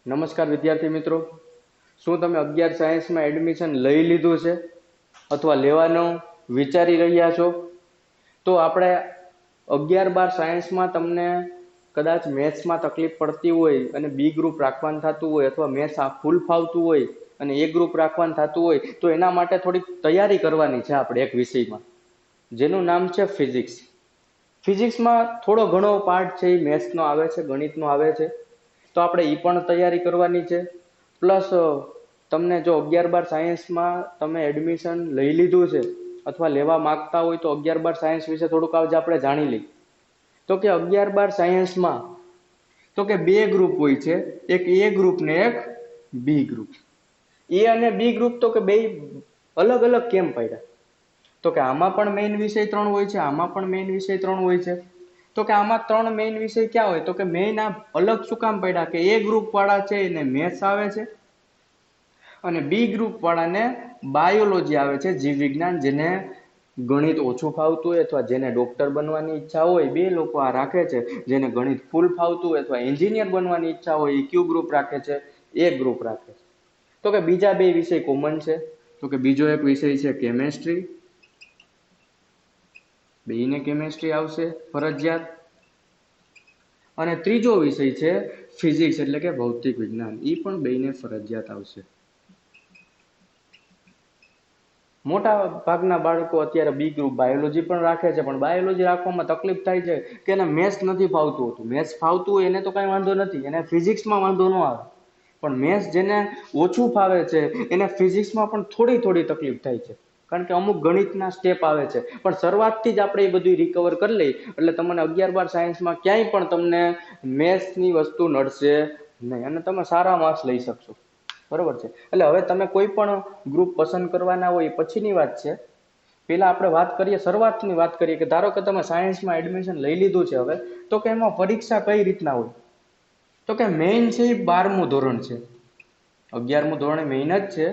નમસ્કાર વિદ્યાર્થી મિત્રો, શું તમે 11 સાયન્સમાં એડમિશન લઈ લીધું છે અથવા લેવાનું વિચારી રહ્યા છો? તો આપણે 11-12 સાયન્સમાં તમને કદાચ મેથ્સમાં તકલીફ પડતી હોય અને બી ગ્રુપ રાખવાનું થતું હોય અથવા મેથ્સ ફૂલ ફાવતું હોય અને એ ગ્રુપ રાખવાનું થતું હોય તો એના માટે થોડીક તૈયારી કરવાની છે આપણે એક વિષયમાં, જેનું નામ છે ફિઝિક્સ. ફિઝિક્સમાં થોડો ઘણો પાર્ટ છે એ મેથ્સનો આવે છે, ગણિતનો આવે છે, તો આપણે એ પણ તૈયારી કરવાની છે. પ્લસ તમને જો 11-12 સાયન્સમાં તમે એડમિશન લઈ લીધું છે અથવા લેવા માંગતા હોય તો 11-12 સાયન્સ વિશે થોડુંક આજે આપણે જાણી લઈએ. તો કે 11-12 સાયન્સમાં તો કે બે ગ્રુપ હોય છે, એક એ ગ્રુપ ને એક બી ગ્રુપ. એ અને બી ગ્રુપ તો કે બે અલગ અલગ કેમ પડ્યા? તો કે આમાં પણ મેઇન વિષય 3 હોય છે, આમાં પણ મેઇન વિષય 3 હોય છે. તો કે આમાં 3 મેઇન વિષય ક્યાં હોય? તો કે મેઇન આ અલગ શું કામ પડ્યા કે એ ગ્રુપ વાળા છે એને મેથ્સ આવે છે અને બી ગ્રુપ વાળાને બાયોલોજી આવે છે, જીવ વિજ્ઞાન. જેને ગણિત ઓછું ફાવતું હોય અથવા જેને ડોક્ટર બનવાની ઈચ્છા હોય બે લોકો આ રાખે છે. જેને ગણિત ફૂલ ફાવતું હોય અથવા એન્જિનિયર બનવાની ઈચ્છા હોય એ ક્યુ ગ્રુપ રાખે છે, એ ગ્રુપ રાખે છે. તો કે બીજા બે વિષય કોમન છે. તો કે બીજો એક વિષય છે કેમેસ્ટ્રી, બેયને કેમેસ્ટ્રી આવશે ફરજિયાત. અને ત્રીજો વિષય છે ફિઝિક્સ એટલે કે ભૌતિક વિજ્ઞાન, એ પણ બેયને ફરજિયાત આવશે. મોટા ભાગના બાળકો અત્યારે બી ગ્રુપ બાયોલોજી પણ રાખે છે, પણ બાયોલોજી રાખવામાં તકલીફ થાય છે કે એને મેથ્સ નથી ફાવતું હોતું. મેથ્સ ફાવતું હોય એને તો કાંઈ વાંધો નથી, એને ફિઝિક્સમાં વાંધો ન આવે, પણ મેથ્સ જેને ઓછું ફાવે છે એને ફિઝિક્સમાં પણ થોડી થોડી તકલીફ થાય છે, કારણ કે અમુક ગણિતના સ્ટેપ આવે છે. પણ શરૂઆતથી જ આપણે એ બધું રિકવર કરી લઈએ એટલે તમને 11-12 સાયન્સમાં ક્યાંય પણ તમને મેથ્સની વસ્તુ નડશે નહીં અને તમે સારા માર્ક્સ લઈ શકશો. બરોબર છે? એટલે હવે તમે કોઈ પણ ગ્રુપ પસંદ કરવાના હોય એ પછીની વાત છે. પહેલા આપણે વાત કરીએ, શરૂઆતની વાત કરીએ કે ધારો કે તમે સાયન્સમાં એડમિશન લઈ લીધું છે હવે, તો કે એમાં પરીક્ષા કઈ રીતના હોય? તો કે મેઇન છે એ 12મું ધોરણ છે. 11મું ધોરણ મેઇન જ છે,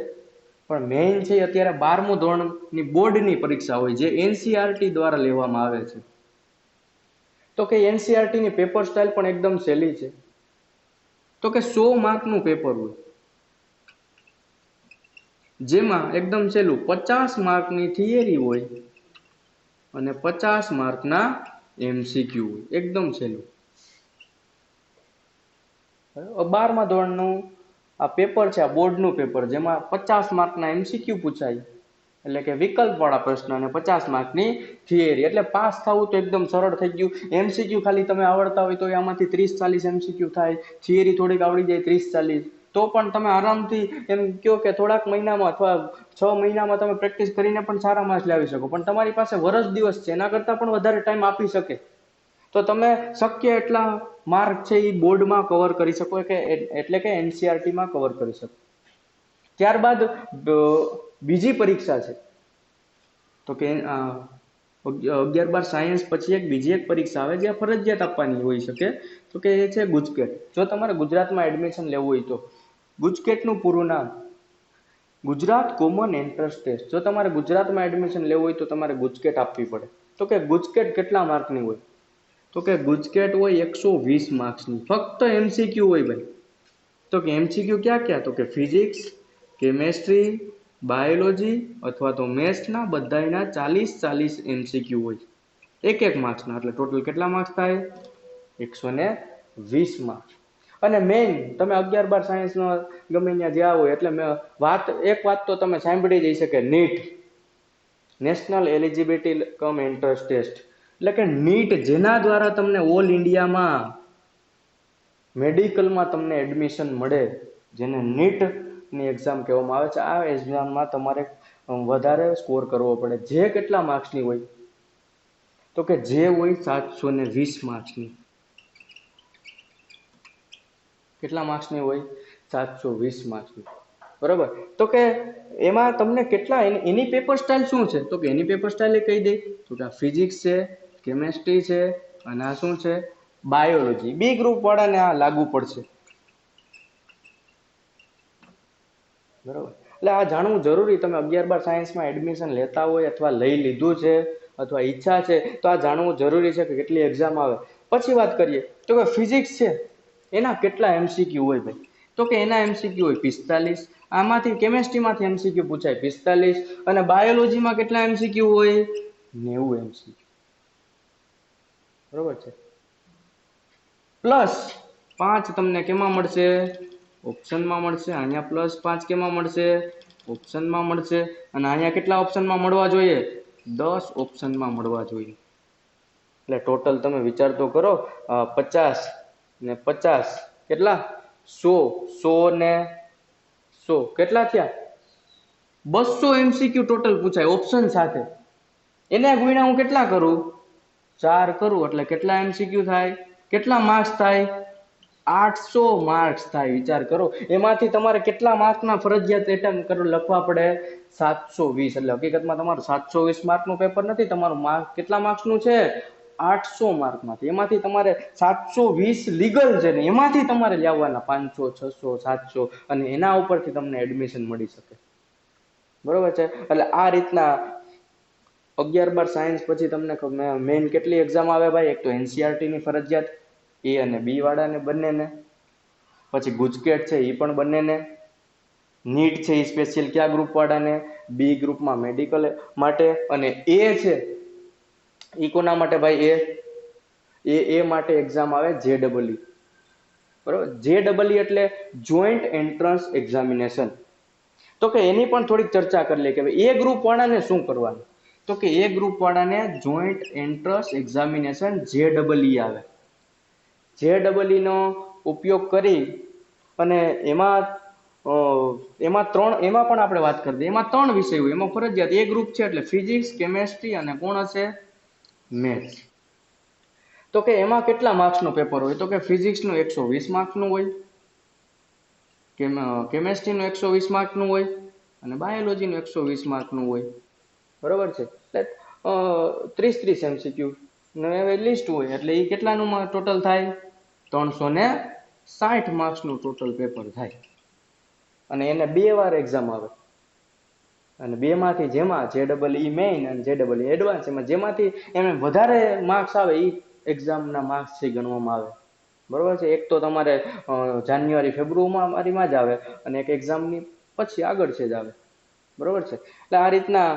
પણ મેઇન છે અત્યારે 12મું ધોરણની બોર્ડની પરીક્ષા હોય જે એનસીઆરટી દ્વારા લેવામાં આવે છે. તો કે એનસીઆરટીની પેપર સ્ટાઇલ પણ એકદમ સહેલી છે. તો કે 100 માર્કનું પેપર હોય, જેમાં એકદમ સહેલું 50 માર્કની થિયરી હોય અને 50 માર્કના એમસીક્યુ હોય, એકદમ સહેલું. 12મા ધોરણનું આ પેપર છે, આ બોર્ડનું પેપર, જેમાં 50 માર્કના એમસીક્યુ પૂછાય એટલે કે વિકલ્પવાળા પ્રશ્ન અને 50 માર્કની થિયરી. એટલે પાસ થવું તો એકદમ સરળ થઈ ગયું. એમસીક્યુ ખાલી તમે આવડતા હોય તો આમાંથી 30-40 એમસીક્યુ થાય, થિયરી થોડીક આવડી જાય 30-40, તો પણ તમે આરામથી એમ કહો કે થોડાક મહિનામાં અથવા 6 મહિનામાં તમે પ્રેક્ટિસ કરીને પણ સારા માર્ક્સ લાવી શકો. પણ તમારી પાસે વર્ષ દિવસ છે, એના કરતાં પણ વધારે ટાઈમ આપી શકે તો તમે શક્ય એટલા માર્ક છે એ બોર્ડમાં કવર કરી શકો, કે એટલે કે એનસીઆરટીમાં કવર કરી શકો. ત્યારબાદ બીજી પરીક્ષા છે, તો કે 11-12 સાયન્સ પછી બીજી એક પરીક્ષા આવે જે ફરજિયાત આપવાની હોઈ શકે, તો કે એ છે ગુજકેટ. જો તમારે ગુજરાતમાં એડમિશન લેવું હોય તો ગુજકેટનું પૂરું નામ ગુજરાત કોમન એન્ટ્રન્સ ટેસ્ટ. જો તમારે ગુજરાતમાં એડમિશન લેવું હોય તો તમારે ગુજકેટ આપવી પડે. તો કે ગુજકેટ કેટલા માર્કની હોય? તો કે ગુજકેટ હોય 120 માર્ક્સની, ફક્ત એમસીક્યુ હોય ભાઈ. તો કે એમસીક્યુ ક્યાં ક્યાં? તો કે ફિઝિક્સ, કેમેસ્ટ્રી, બાયોલોજી અથવા તો મેથ્સના બધાયના 40-40 એમસીક્યુ હોય, એક માર્ક્સના. એટલે ટોટલ કેટલા માર્ક્સ થાય? 120 માર્ક્સ. અને મેઇન તમે 11-12 સાયન્સનો ગમે ત્યાં જ્યાં હોય એટલે એક વાત તો તમે સાંભળી જ હશે કે NEET, national eligibility cum entrance test, એટલે કે નીટ, જેના દ્વારા તમને ઓલ ઇન્ડિયામાં મેડિકલમાં તમને એડમિશન મળે, જેને નીટની એક્ઝામ કહેવામાં આવે છે. આ એક્ઝામમાં તમારે વધારે સ્કોર કરવો પડે. જે કેટલા માર્ક્સની હોય? તો કે જે હોય 720 માર્ક્સની. કેટલા માર્ક્સની હોય? 720 માર્ક્સની. બરાબર? તો કે એમાં તમને કેટલા, એની પેપર સ્ટાઇલ શું છે? તો કે એની પેપર સ્ટાઇલ કહી દે તો કે આ ફિઝિક્સ છે, કેમેસ્ટ્રી છે અને આ શું છે? બાયોલોજી. બી ગ્રુપ વાળાને આ લાગુ પડશે. બરાબર? એટલે આ જાણવું જરૂરી. તમે 11-12 સાયન્સમાં એડમિશન લેતા હોય અથવા લઈ લીધું છે અથવા ઈચ્છા છે તો આ જાણવું જરૂરી છે કે કેટલી એક્ઝામ આવે. પછી વાત કરીએ તો કે ફિઝિક્સ છે, એના કેટલા એમસીક્યુ હોય ભાઈ? તો કે એના એમસીક્યુ હોય 45. આમાંથી કેમેસ્ટ્રીમાંથી એમસીક્યુ પૂછાય 45, અને બાયોલોજીમાં કેટલા એમસીક્યુ હોય? 90 એમસીક્યુ. બરોબર છે. પ્લસ 5 તમને કેમાં મળશે? ઓપ્શનમાં મળશે. અહીંયા +5 કેમાં મળશે? ઓપ્શનમાં મળશે. અને અહીંયા કેટલા ઓપ્શનમાં મળવા જોઈએ? 10 ઓપ્શનમાં મળવા જોઈએ. એટલે ટોટલ તમે વિચાર તો કરો, 50 ને 50 કેટલા? 100. 100 ને 100 કેટલા થયા? 200 એમસીક્યુ ટોટલ પૂછાય ઓપ્શન સાથે. એને ગુણ્યા હું કેટલા કરું? 4 કરું એટલે કેટલા એમસીક્યુ થાય? કેટલા માર્ક્સ થાય? 800 માર્ક્સ થાય. વિચાર કરો, એમાંથી તમારે કેટલા માર્ક્સના ફરજિયાત એટેમ્પ લખવા પડે? 720. એટલે હકીકતમાં તમારું 720 માર્કનું પેપર નથી, તમારું માર્ક કેટલા માર્ક્સનું છે? 800 માર્કમાંથી. એમાંથી તમારે 720 લીગલ છે ને એમાંથી તમારે લાવવાના 500, 600, 700, અને એના ઉપરથી તમને એડમિશન મળી શકે. બરોબર છે. એટલે આ રીતના 11-12 સાયન્સ પછી તમને મેઇન કેટલી એક્ઝામ આવે ભાઈ? એક તો એનસીઆરટી ની ફરજિયાત, એ અને બી વાળાને બંનેને. પછી ગુજકેટ છે એ પણ બંનેને. નીટ છે એ સ્પેશિયલ કયા ગ્રુપ વાળાને? બી ગ્રુપમાં મેડિકલ માટે. અને એ છે એ કોના માટે ભાઈ? એ માટે એક્ઝામ આવે JEE. બરોબર. JEE એટલે જોઈન્ટ એન્ટ્રન્સ એક્ઝામિનેશન. તો કે એની પણ થોડીક ચર્ચા કરી લે કે ભાઈ એ ગ્રુપ વાળાને શું કરવાનું. તો કે એ ગ્રુપ વાળાને જોઈન્ટ એન્ટ્રન્સ એક્ઝામિનેશન JEE આવે. JEE નો ઉપયોગ કરી અને એમાં પણ આપણે વાત કરી દઈએ. એમાં 3 વિષય હોય, એમાં ફરજિયાત એ ગ્રુપ છે એટલે ફિઝિક્સ, કેમેસ્ટ્રી અને કોણ હશે? મેથ્સ. તો કે એમાં કેટલા માર્ક્સનું પેપર હોય? તો કે ફિઝિક્સનું 120 માર્ક્સનું હોય, કેમેસ્ટ્રીનું 120 માર્કનું હોય, અને બાયોલોજીનું 120 માર્કનું હોય. બરોબર છે. એટલે 30 એમસીક્યુ લિસ્ટ હોય એટલે એ કેટલાનું ટોટલ થાય? 360 માર્ક્સનું ટોટલ પેપર થાય. અને એને 2 વાર એક્ઝામ આવે. અને 2 માંથી જેમાં JEE મેઇન અને JEE એડવાન્સ, એમાં જેમાંથી એને વધારે માર્ક્સ આવે એ એક્ઝામના માર્ક્સ છે ગણવામાં આવે. બરોબર છે. એક તો તમારે જાન્યુઆરી ફેબ્રુઆરીમાં જ આવે, અને એક એક્ઝામની પછી આગળ છે જ આવે. બરોબર છે. એટલે આ રીતના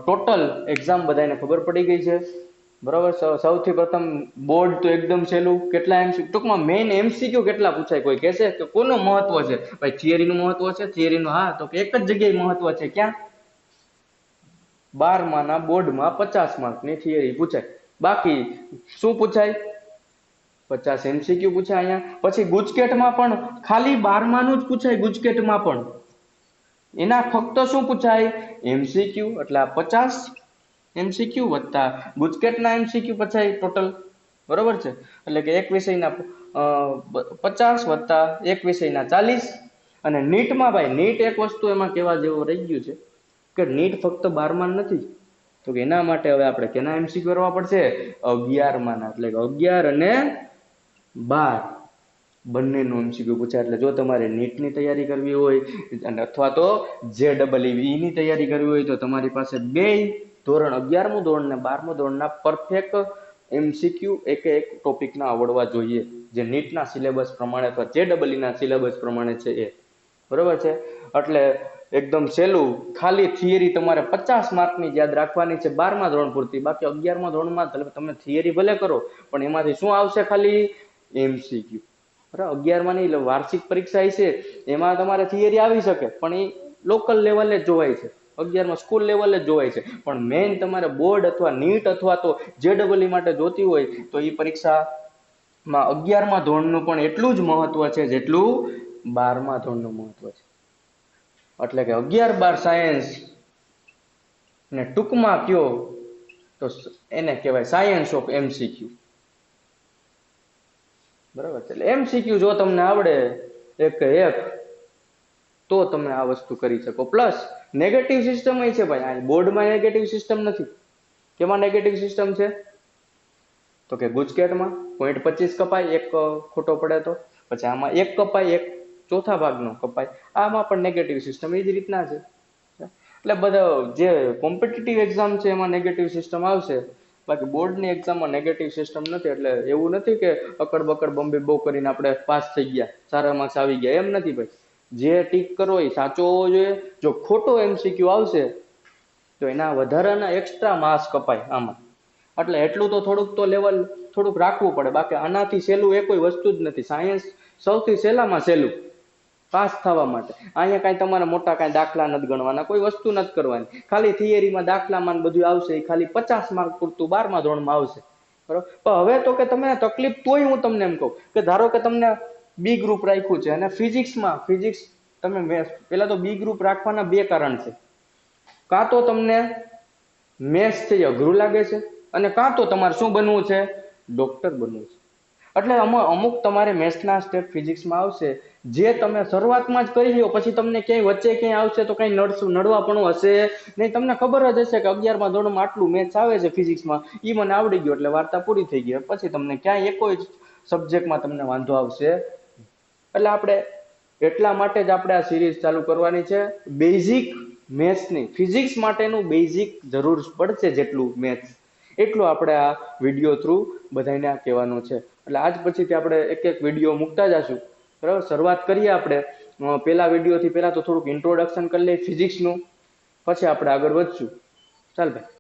ટોટલ એક્ઝામ બધાને ખબર પડી ગઈ છે. બરોબર. સૌથી પ્રથમ બોર્ડ તો એકદમ સહેલું. કેટલા એમસીક્યુ? ટૂંકમાં મેઇન એમસીક્યુ કેટલા પૂછાય કોઈ કહેશે કે કોનું મહત્વ છે? ભાઈ થિયરીનું મહત્વ છે. થિયરીનું હા, તો એક જ જગ્યાએ મહત્વ છે. ક્યાં? 12માના બોર્ડમાં 50 માર્કની થિયરી પૂછાય. બાકી શું પૂછાય? 50 એમસીક્યુ પૂછાય અહીંયા. પછી ગુજકેટમાં પણ ખાલી 12માનું જ પૂછાય. ગુજકેટમાં પણ એના ફક્ત શું પૂછાય? એમસીક્યુ. એટલે 50 એમસીક્યુ વત્તા ગુજકેટના એમસીક્યુ પૂછાય ટોટલ. બરોબર છે. એટલે કે એક વિષયના 50 વત્તા એક વિષયના 40. અને નીટમાં ભાઈ, નીટ એક વસ્તુ એમાં કેવા જેવું રહી ગયું છે કે નીટ ફક્ત 12માં નથી. તો કે એના માટે હવે આપણે કેના એમસીક્યુ કરવા પડશે? 11માના. એટલે કે 11 અને 12 બંનેનું એમસીક્યુ પૂછાય. એટલે જો તમારે નીટની તૈયારી કરવી હોય અને અથવા તો JEE ની તૈયારી કરવી હોય તો તમારી પાસે બે ધોરણ 11મું ધોરણ ને 12મું ધોરણના પરફેક્ટ એમસીક્યુ એક ટોપિકના આવડવા જોઈએ, જે નીટના સિલેબસ પ્રમાણે અથવા JEE ના સિલેબસ પ્રમાણે છે એ. બરોબર છે. એટલે એકદમ સહેલું. ખાલી થિયરી તમારે 50 માર્કની યાદ રાખવાની છે 12મા ધોરણ પૂરતી. બાકી 11મા ધોરણમાં તમે થિયરી ભલે કરો પણ એમાંથી શું આવશે? ખાલી એમસીક્યુ. બરાબર. 11માં નહીં, વાર્ષિક પરીક્ષા છે એમાં તમારે થિયરી આવી શકે પણ એ લોકલ લેવલે જ જોવાય છે. 11માં સ્કૂલ લેવલે જ જોવાય છે. પણ મેઇન તમારે બોર્ડ અથવા નીટ અથવા તો JEE માટે જોતી હોય તો એ પરીક્ષામાં 11મા ધોરણનું પણ એટલું જ મહત્વ છે જેટલું 12મા ધોરણનું મહત્વ છે. એટલે કે 11-12 સાયન્સ ને ટૂંકમાં કયો તો એને કહેવાય સાયન્સ ઓફ એમસીક્યુ. બરાબર છે. એટલે એમસીક્યુ જો તમને આવડે એક તો તમે આ વસ્તુ કરી શકો. પ્લસ નેગેટિવ સિસ્ટમ છે ભાઈ. બોર્ડમાં નેગેટિવ સિસ્ટમ નથી. કેમાં નેગેટિવ સિસ્ટમ છે? તો કે ગુજકેટમાં 0.25 કપાય, એક ખોટો પડે તો. પછી આમાં 1 કપાય, એક ચોથા ભાગનો કપાય. આમાં પણ નેગેટિવ સિસ્ટમ એ જ રીતના છે. એટલે બધા જે કોમ્પિટિટિવ એક્ઝામ છે એમાં નેગેટિવ સિસ્ટમ આવશે. બાકી બોર્ડની એક્ઝામમાં નેગેટિવ સિસ્ટમ નથી, એટલે એવું નથી કે અકડ બકડ બમ્બે બહુ કરીને આપણે પાસ થઈ ગયા, સારા માર્ક્સ આવી ગયા, એમ નથી ભાઈ. જે ટીક કરો એ સાચો હોવો જોઈએ. જો ખોટો MCQ આવશે તો એના વધારાના એક્સ્ટ્રા માર્ક્સ કપાય આમાં. એટલે એટલું તો થોડુંક તો લેવલ થોડુંક રાખવું પડે. બાકી આનાથી સહેલું એ કોઈ વસ્તુ જ નથી. સાયન્સ સૌથી સહેલામાં સહેલું પાસ થવા માટે. અહીંયા કાંઈ તમારે મોટા કાંઈ દાખલા નથી ગણવાના, કોઈ વસ્તુ નથી કરવાની. ખાલી થિયરીમાં દાખલામાં બધું આવશે, એ ખાલી 50 માર્ક પૂરતું 12મા ધોરણમાં આવશે, બરોબર. પણ હવે તો કે તમને તકલીફ, તોય હું તમને એમ કહું કે ધારો કે તમને બી ગ્રુપ રાખ્યું છે અને ફિઝિક્સ તમે પેલા તો બી ગ્રુપ રાખવાના બે કારણ છે. કાં તો તમને મેથ્સ થી અઘરું લાગે છે, અને કાં તો તમારે શું બનવું છે, ડોક્ટર બનવું છે. એટલે અમુક તમારે મેથ્સના સ્ટેપ ફિઝિક્સમાં આવશે, જે તમે શરૂઆતમાં જ કરી લ્યો, પછી તમને ક્યાંય વચ્ચે ક્યાંય આવશે તો કઈ નડવાપણું હશે નહીં. તમને ખબર જ હશે કે 11મા ધોરણમાં આટલું મેથ્સ આવે છે ફિઝિક્સમાં, એ મને આવડી ગયું એટલે વાર્તા પૂરી થઈ ગઈ. પછી તમને ક્યાંય એકોય સબ્જેક્ટમાં તમને વાંધો આવશે. એટલે આપણે એટલા માટે જ આપણે આ સિરીઝ ચાલુ કરવાની છે. બેઝિક મેથ્સની, ફિઝિક્સ માટેનું બેઝિક જરૂર પડશે જેટલું મેથ્સ, એટલું આપણે આ વિડીયો થ્રુ બધાને કહેવાનું છે. એટલે આજ પછીથી આપણે એક એક વિડીયો મૂકતા જશું, બરાબર. શરૂઆત કરીએ આપણે પેલા વિડીયોથી. પહેલા તો થોડુંક ઇન્ટ્રોડક્શન કરી લઈએ ફિઝિક્સનું, પછી આપણે આગળ વધશું. ચાલ ભાઈ.